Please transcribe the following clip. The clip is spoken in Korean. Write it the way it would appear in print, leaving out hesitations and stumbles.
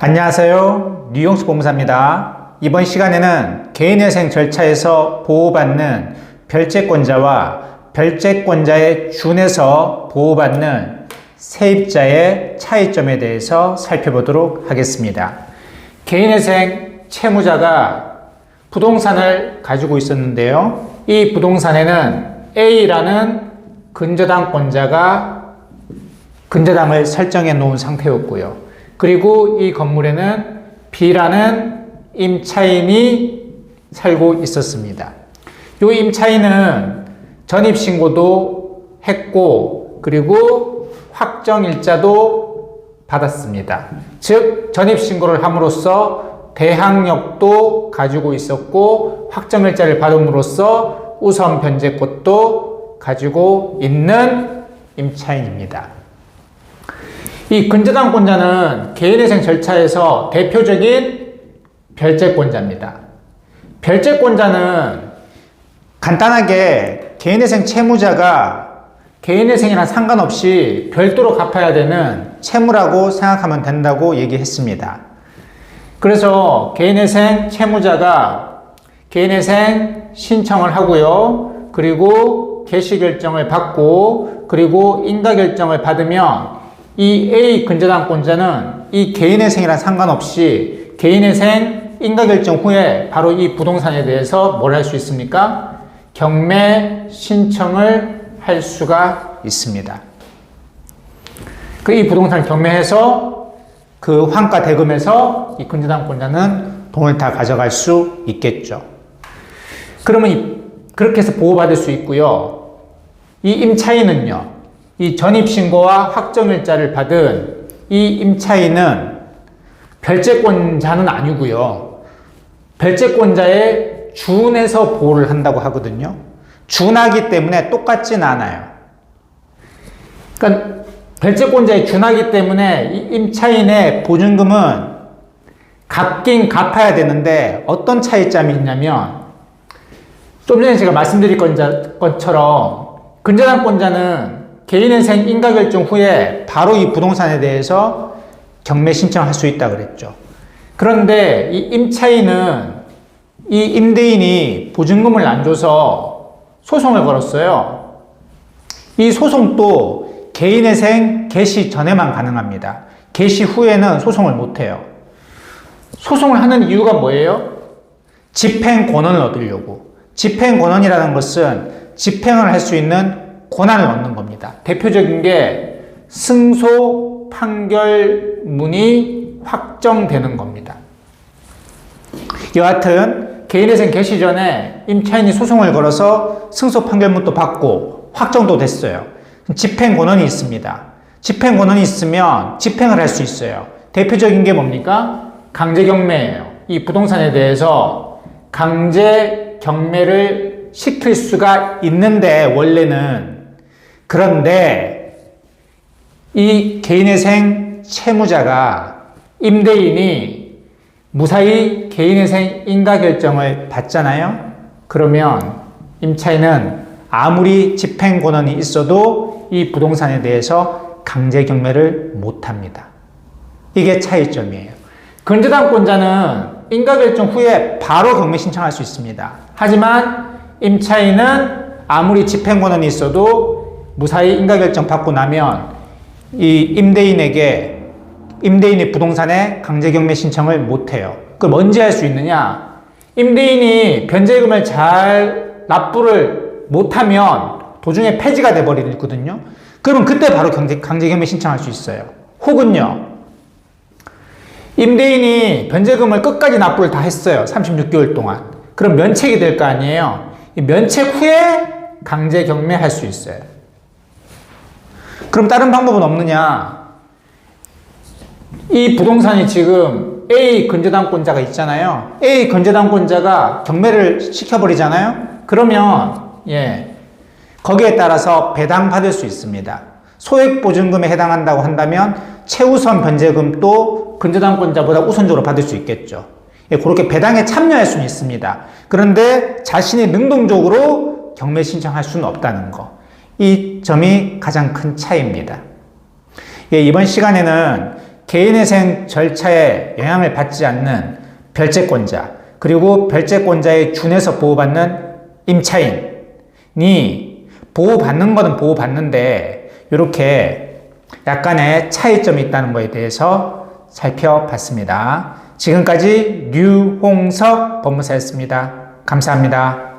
안녕하세요. 뉴용수 보험사입니다. 이번 시간에는 개인회생 절차에서 보호받는 별채권자와 별채권자에 준해서 보호받는 세입자의 차이점에 대해서 살펴보도록 하겠습니다. 개인회생 채무자가 부동산을 가지고 있었는데요. 이 부동산에는 A라는 근저당권자가 근저당을 설정해 놓은 상태였고요. 그리고 이 건물에는 B라는 임차인이 살고 있었습니다. 이 임차인은 전입신고도 했고 그리고 확정일자도 받았습니다. 즉 전입신고를 함으로써 대항력도 가지고 있었고 확정일자를 받음으로써 우선 변제권도 가지고 있는 임차인입니다. 이 근저당권자는 개인회생 절차에서 대표적인 별채권자입니다. 별채권자는 간단하게 개인회생 채무자가 개인회생이랑 상관없이 별도로 갚아야 되는 채무라고 생각하면 된다고 얘기했습니다. 그래서 개인회생 채무자가 개인회생 신청을 하고요. 그리고 개시결정을 받고 그리고 인가결정을 받으면 이 A 근저당권자는 이 개인회생이랑 상관없이 개인회생 인가결정 후에 바로 이 부동산에 대해서 뭘 할 수 있습니까? 경매 신청을 할 수가 있습니다. 이 부동산을 경매해서 그 환가 대금에서 이 근저당권자는 돈을 다 가져갈 수 있겠죠. 그러면 그렇게 해서 보호받을 수 있고요. 이 임차인은요. 이 전입신고와 확정일자를 받은 이 임차인은 별채권자는 아니고요. 별채권자에 준해서 보호를 한다고 하거든요. 준하기 때문에 똑같진 않아요. 그러니까 별채권자에 준하기 때문에 이 임차인의 보증금은 갚긴 갚아야 되는데 어떤 차이점이 있냐면 좀 전에 제가 말씀드린 것처럼 근저당권자는 개인회생 인가결정 후에 바로 이 부동산에 대해서 경매 신청할 수 있다고 그랬죠. 그런데 이 임차인은 이 임대인이 보증금을 안 줘서 소송을 걸었어요. 이 소송도 개인회생 개시 전에만 가능합니다. 개시 후에는 소송을 못해요. 소송을 하는 이유가 뭐예요? 집행권을 얻으려고. 집행권이라는 것은 집행을 할 수 있는 권한을 얻는 겁니다. 대표적인 게 승소 판결문이 확정되는 겁니다. 여하튼 개인회생 개시 전에 임차인이 소송을 걸어서 승소 판결문도 받고 확정도 됐어요. 집행 권한이 있습니다. 집행 권한이 있으면 집행을 할 수 있어요. 대표적인 게 뭡니까? 강제 경매예요. 이 부동산에 대해서 강제 경매를 시킬 수가 있는데 원래는 그런데 이 개인회생 채무자가 임대인이 무사히 개인회생 인가결정을 받잖아요. 그러면 임차인은 아무리 집행권한이 있어도 이 부동산에 대해서 강제 경매를 못합니다. 이게 차이점이에요. 근저당권자는 인가결정 후에 바로 경매 신청할 수 있습니다. 하지만 임차인은 아무리 집행권한이 있어도 무사히 인가결정 받고 나면 이 임대인의 부동산에 강제경매 신청을 못해요. 그럼 언제 할 수 있느냐? 임대인이 변제금을 잘 납부를 못하면 도중에 폐지가 돼버리거든요. 그러면 그때 바로 강제경매 신청할 수 있어요. 혹은요, 임대인이 변제금을 끝까지 납부를 다 했어요. 36개월 동안. 그럼 면책이 될 거 아니에요. 이 면책 후에 강제경매 할 수 있어요. 그럼 다른 방법은 없느냐? 이 부동산이 지금 A 근저당권자가 있잖아요. A 근저당권자가 경매를 시켜버리잖아요. 그러면 거기에 따라서 배당받을 수 있습니다. 소액보증금에 해당한다고 한다면 최우선 변제금도 근저당권자보다 우선적으로 받을 수 있겠죠. 그렇게 배당에 참여할 수는 있습니다. 그런데 자신이 능동적으로 경매 신청할 수는 없다는 거. 이 점이 가장 큰 차이입니다. 이번 시간에는 개인회생 절차에 영향을 받지 않는 별채권자, 그리고 별채권자에 준해서 보호받는 임차인이 보호받는 거는 보호받는데 이렇게 약간의 차이점이 있다는 것에 대해서 살펴봤습니다. 지금까지 류홍석 법무사였습니다. 감사합니다.